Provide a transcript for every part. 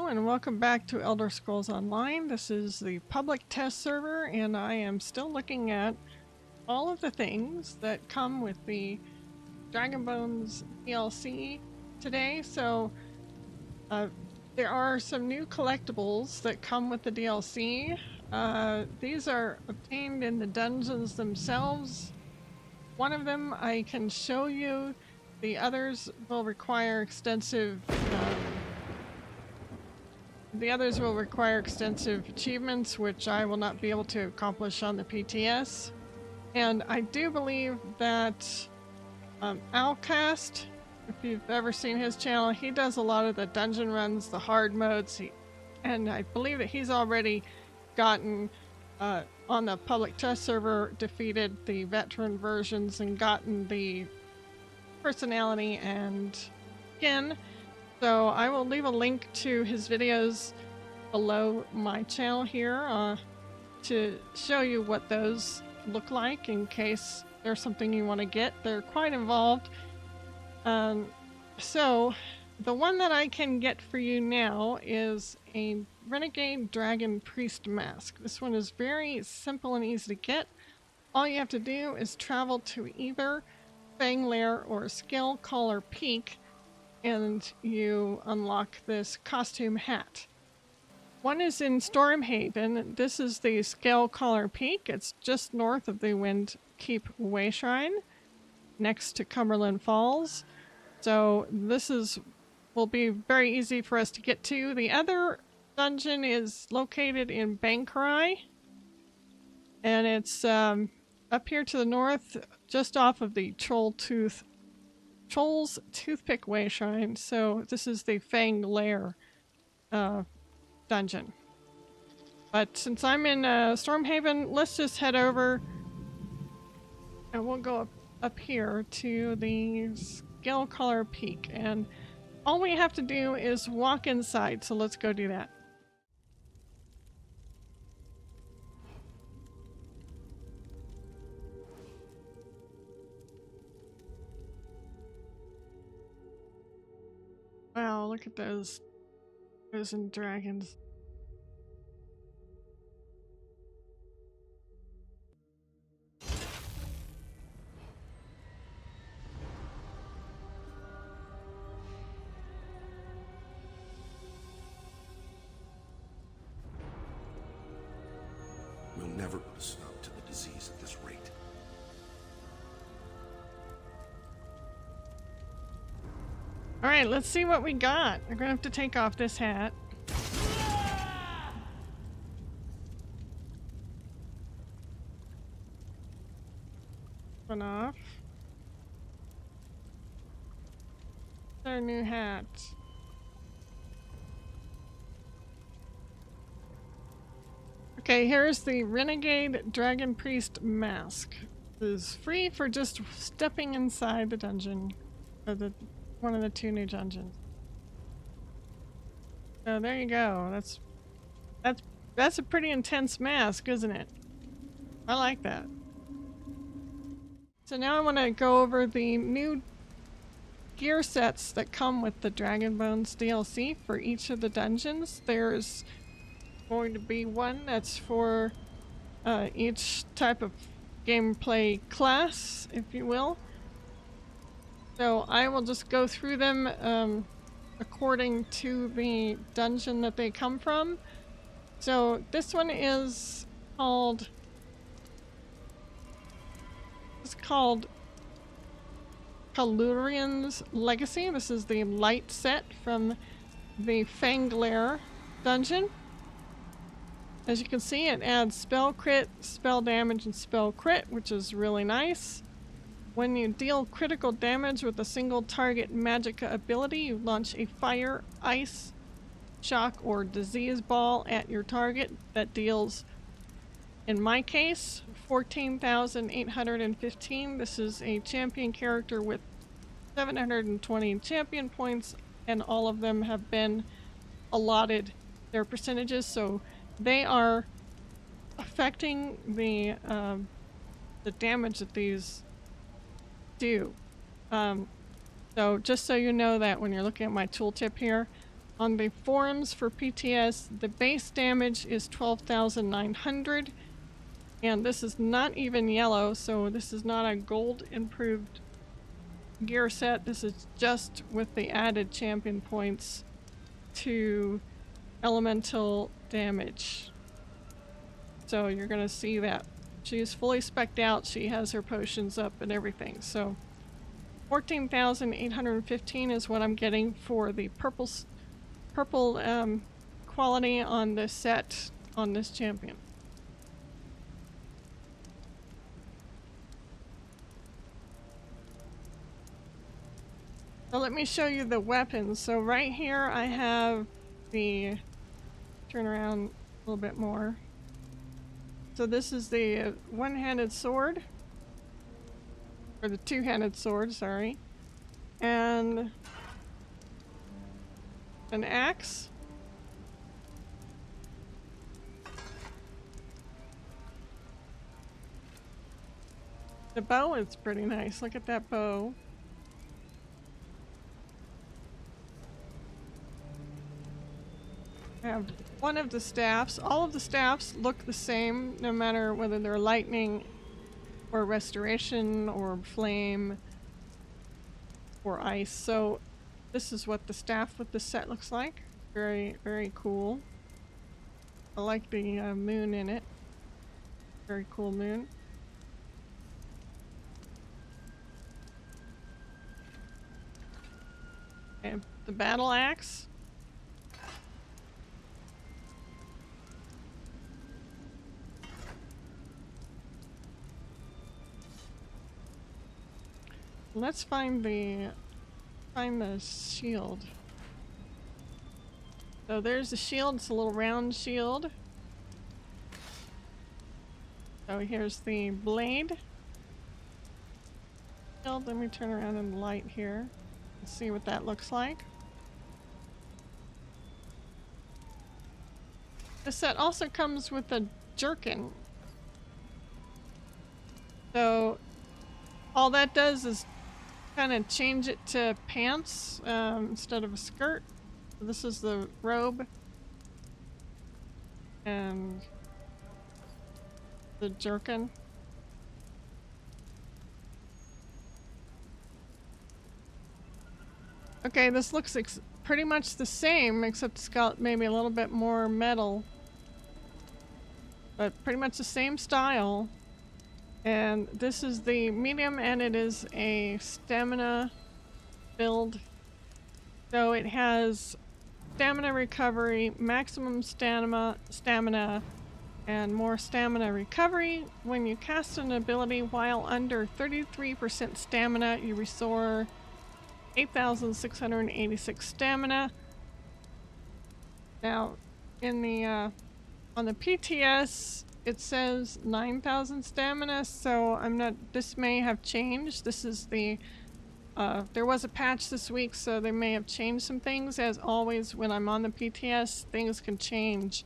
Hello and welcome back to Elder Scrolls Online. This is the public test server and I am still looking at all of the things that come with the Dragonbones DLC today. So there are some new collectibles that come with the DLC. These are obtained in the dungeons themselves. One of them I can show you. The others will require extensive achievements, which I will not be able to accomplish on the PTS. And I do believe that Alcast, if you've ever seen his channel, he does a lot of the dungeon runs, the hard modes, and I believe that he's already gotten on the public test server, defeated the veteran versions and gotten the personality and skin. So I will leave a link to his videos below my channel here to show you what those look like in case there's something you want to get. They're quite involved. So the one that I can get for you now is a Renegade Dragon Priest Mask. This one is very simple and easy to get. All you have to do is travel to either Fang Lair or Scale Collar Peak and you unlock this costume hat. One is in Stormhaven. This is the Scale Collar Peak. It's just north of the Wind Keep Way Shrine, next to Cumberland Falls. So this will be very easy for us to get to. The other dungeon is located in Bankarai, and it's up here to the north, just off of the Troll's Toothpick Way Shrine. So this is the Fang Lair dungeon. But since I'm in Stormhaven, let's just head over and we'll go up here to the Scale Collar Peak. And all we have to do is walk inside. So let's go do that. Wow, look at those and dragons. We'll never put a stop to the disease at this rate. Alright, let's see what we got. We're gonna have to take off this hat. One off. Our new hat. Okay, here's the Renegade Dragon Priest Mask. It is free for just stepping inside the dungeon. Or one of the two new dungeons. So there you go. That's a pretty intense mask, isn't it? I like that. So now I want to go over the new gear sets that come with the Dragonbones DLC for each of the dungeons. There's going to be one that's for each type of gameplay class, if you will. So I will just go through them according to the dungeon that they come from. So this one is called Kalurian's Legacy. This is the light set from the Fang Lair dungeon. As you can see, it adds spell crit, spell damage, and spell crit, which is really nice. When you deal critical damage with a single target magicka ability, you launch a fire, ice, shock, or disease ball at your target that deals, in my case, 14,815. This is a champion character with 720 champion points, and all of them have been allotted their percentages, so they are affecting the damage that these do. So just so you know that when you're looking at my tooltip here, On the forums for PTS, the base damage is 12,900, and this is not even yellow, so this is not a gold improved gear set. This is just with the added champion points to elemental damage. So you're gonna see that she's fully spec'd out. She has her potions up and everything. So 14,815 is what I'm getting for the purple quality on this set on this champion. So let me show you the weapons. So right here I have the, turn around a little bit more. So this is the one-handed sword, or the two-handed sword, sorry, and an axe. The bow is pretty nice. Look at that bow. I have one of the staffs. All of the staffs look the same, no matter whether they're lightning or restoration or flame or ice. So this is what the staff with the set looks like. Very, very cool. I like the moon in it. Very cool moon. And the battle axe. Let's find the shield. So there's the shield. It's a little round shield. So here's the blade. Shield. Let me turn around in the light here and see what that looks like. This set also comes with a jerkin. So all that does is kind of change it to pants instead of a skirt. So this is the robe and the jerkin. Okay, this looks pretty much the same, except it's got maybe a little bit more metal, but pretty much the same style. And this is the medium, and it is a stamina build. So it has stamina recovery, maximum stamina, and more stamina recovery. When you cast an ability while under 33% stamina, you restore 8,686 stamina. Now, in the on the PTS, it says 9,000 stamina, so I'm not, this may have changed. This is the, there was a patch this week, so they may have changed some things. As always, when I'm on the PTS, things can change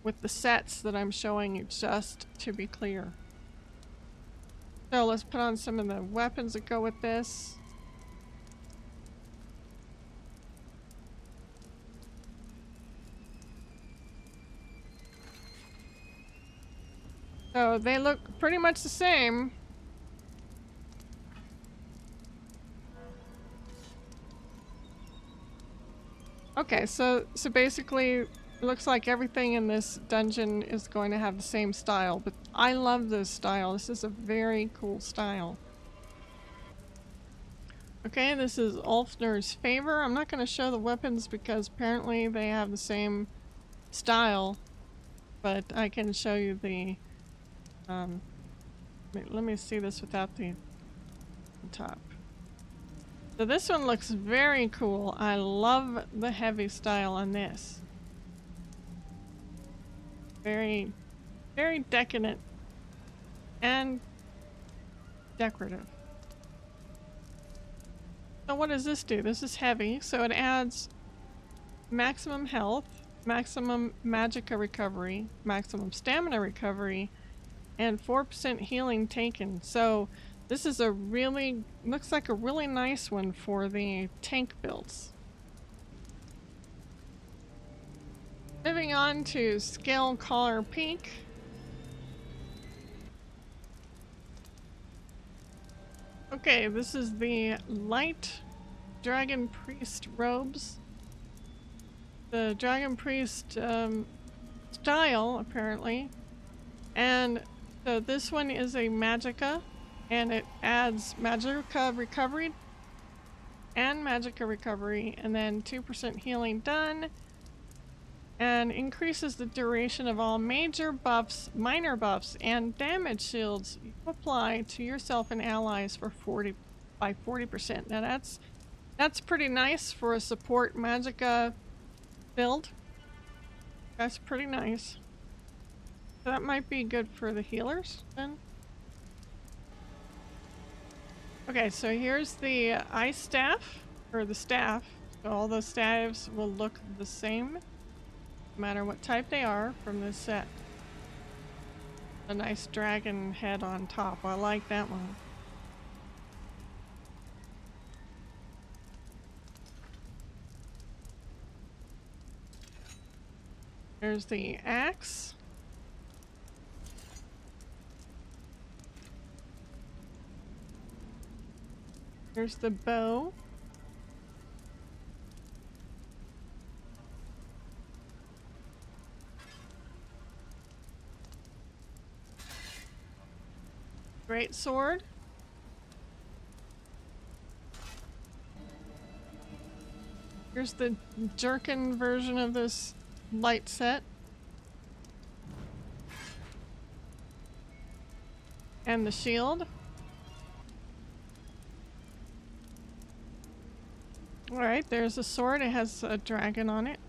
with the sets that I'm showing you, just to be clear. So let's put on some of the weapons that go with this. So they look pretty much the same. Okay, so basically it looks like everything in this dungeon is going to have the same style, but I love this style. This is a very cool style. Okay, this is Ulfner's Favor. I'm not going to show the weapons because apparently they have the same style, but I can show you the let me see this without the top. So this one looks very cool. I love the heavy style on this. Very, very decadent and decorative. So what does this do? This is heavy, so it adds maximum health, maximum magicka recovery, maximum stamina recovery, and 4% healing taken. So this is a really, looks like a really nice one for the tank builds. Moving on to Scale Collar Peak. Okay, this is the light Dragon Priest robes. The Dragon Priest style, apparently. And so this one is a Magicka, and it adds Magicka recovery and Magicka recovery, and then 2% healing done, and increases the duration of all major buffs, minor buffs, and damage shields you apply to yourself and allies for 40%. Now that's pretty nice for a support Magicka build. That's pretty nice. So that might be good for the healers then. Okay, so here's the ice staff, or the staff. So all the staves will look the same, no matter what type they are from this set. A nice dragon head on top. I like that one. There's the axe. Here's the bow. Greatsword. Here's the jerkin version of this light set. And the shield. Alright, there's a sword. It has a dragon on it.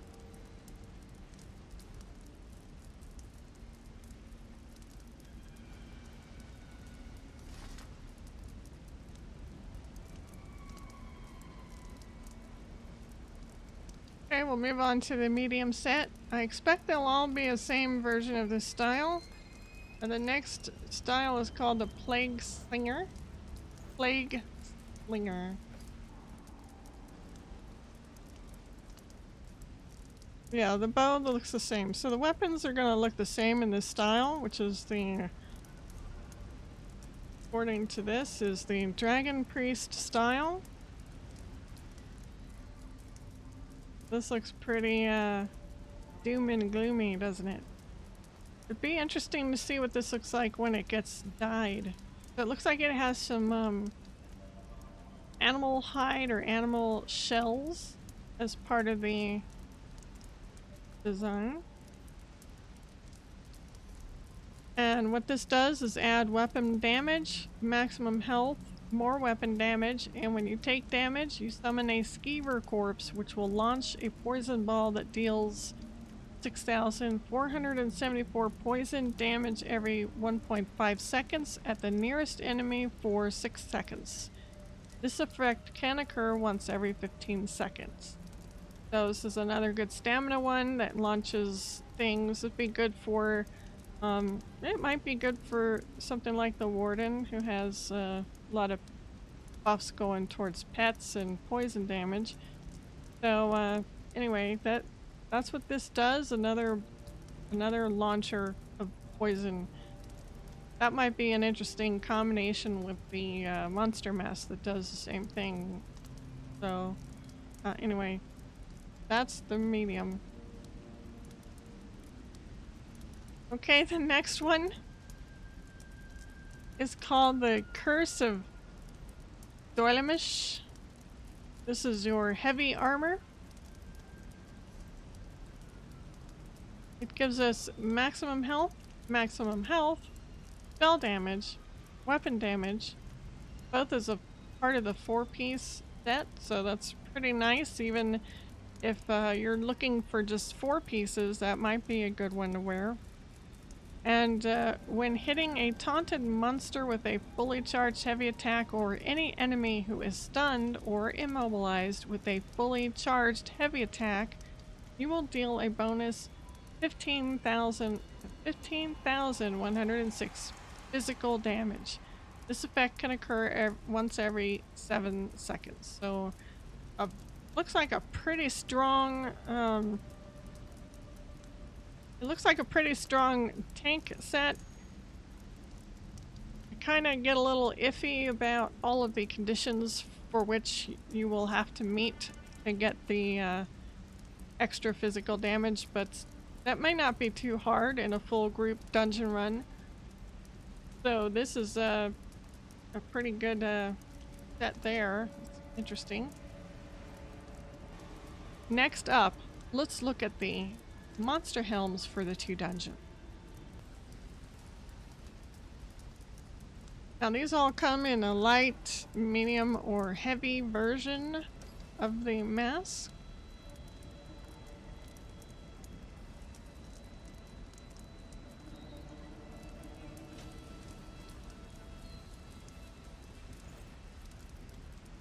Okay, we'll move on to the medium set. I expect they'll all be the same version of this style. And the next style is called the Plague Slinger. Plague Slinger. Yeah, the bow looks the same. So the weapons are going to look the same in this style, which is the, according to this, is the Dragon Priest style. This looks pretty doom and gloomy, doesn't it? It'd be interesting to see what this looks like when it gets dyed. So it looks like it has some animal hide or animal shells as part of the design. And what this does is add weapon damage, maximum health, more weapon damage, and when you take damage, you summon a skeever corpse, which will launch a poison ball that deals 6,474 poison damage every 1.5 seconds at the nearest enemy for 6 seconds. This effect can occur once every 15 seconds. So this is another good stamina one that launches things. It'd be good for, it might be good for something like the Warden, who has a lot of buffs going towards pets and poison damage. So anyway, that's what this does. Another launcher of poison. That might be an interesting combination with the monster mask that does the same thing. So anyway, that's the medium. Okay, the next one is called the Curse of Doilemish. This is your heavy armor. It gives us maximum health, spell damage, weapon damage, both as a part of the 4-piece set, so that's pretty nice. Even if you're looking for just 4 pieces, that might be a good one to wear. And when hitting a taunted monster with a fully charged heavy attack, or any enemy who is stunned or immobilized with a fully charged heavy attack, you will deal a bonus 15,106 physical damage. This effect can occur once every 7 seconds. So looks like a pretty strong It looks like a pretty strong tank set. I kind of get a little iffy about all of the conditions for which you will have to meet to get the extra physical damage, but that may not be too hard in a full group dungeon run. So this is a pretty good set there. It's interesting. Next up, let's look at the monster helms for the 2 dungeon. Now these all come in a light, medium, or heavy version of the mask.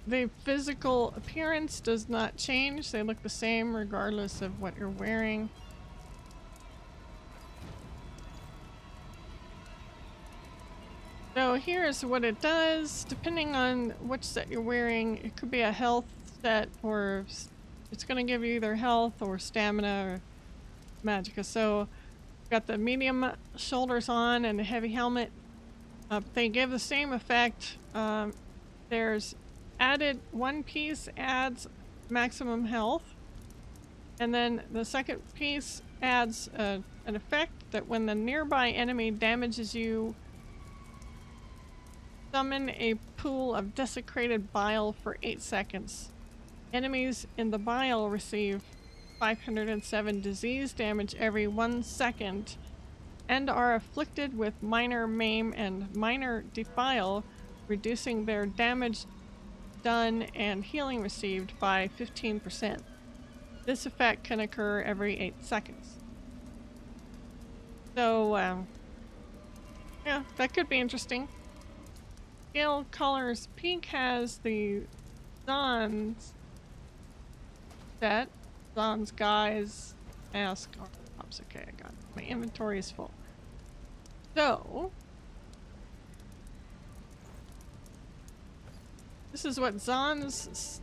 The physical appearance does not change. They look the same regardless of what you're wearing. So here's what it does. Depending on which set you're wearing, it could be a health set, or it's going to give you either health or stamina or magicka. So got the medium shoulders on and the heavy helmet. They give the same effect. There's added one piece adds maximum health, and then the second piece adds an effect that when the nearby enemy damages you, summon a pool of desecrated bile for 8 seconds. Enemies in the bile receive 507 disease damage every 1 second and are afflicted with minor maim and minor defile, reducing their damage done and healing received by 15%. This effect can occur every 8 seconds. So, yeah, that could be interesting. Scale Colors Peak has the Zon's set. Zon's Guys Mask. Oh, oops, okay, I got it. My inventory is full. So, this is what Zon's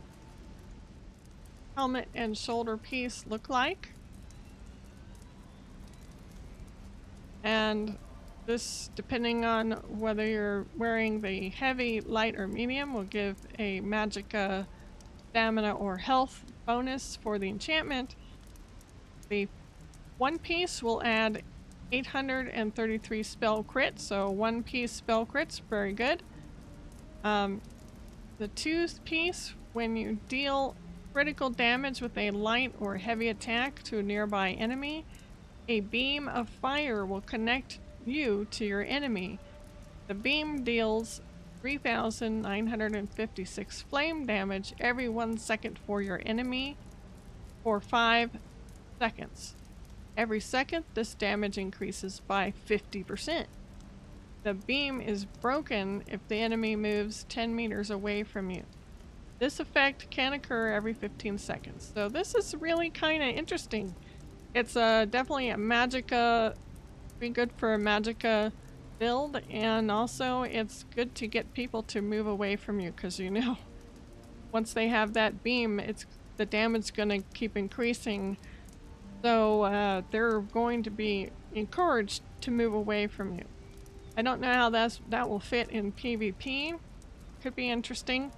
helmet and shoulder piece look like. And this, depending on whether you're wearing the heavy, light, or medium, will give a magicka, stamina, or health bonus for the enchantment. The one piece will add 833 spell crits, so 1 piece spell crits, very good. The 2 piece, when you deal critical damage with a light or heavy attack to a nearby enemy, a beam of fire will connect you to your enemy. The beam deals 3,956 flame damage every 1 second for your enemy for 5 seconds. Every second, this damage increases by 50%. The beam is broken if the enemy moves 10 meters away from you. This effect can occur every 15 seconds. So this is really kind of interesting. It's definitely a magicka, be good for a magicka build, and also it's good to get people to move away from you, because you know, once they have that beam, the damage going to keep increasing. So they're going to be encouraged to move away from you. I don't know how that will fit in PvP. Could be interesting.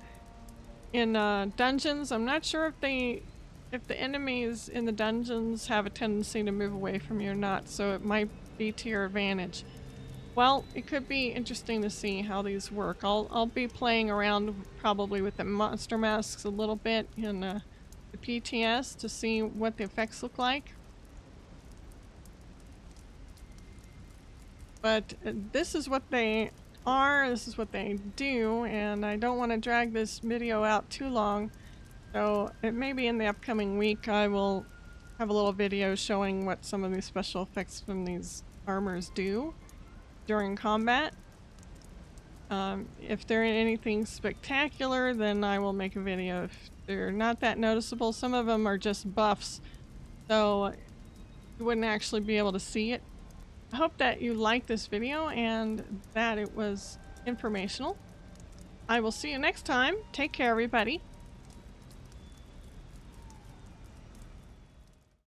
In dungeons, I'm not sure if the enemies in the dungeons have a tendency to move away from you or not, so it might be to your advantage. Well, it could be interesting to see how these work. I'll be playing around probably with the monster masks a little bit in the PTS to see what the effects look like. But this is what they are, this is what they do, and I don't want to drag this video out too long. So it may be in the upcoming week I will have a little video showing what some of these special effects from these armors do during combat. If they're anything spectacular, then I will make a video. If they're not that noticeable, some of them are just buffs, so you wouldn't actually be able to see it. I hope that you liked this video and that it was informational. I will see you next time. Take care, everybody.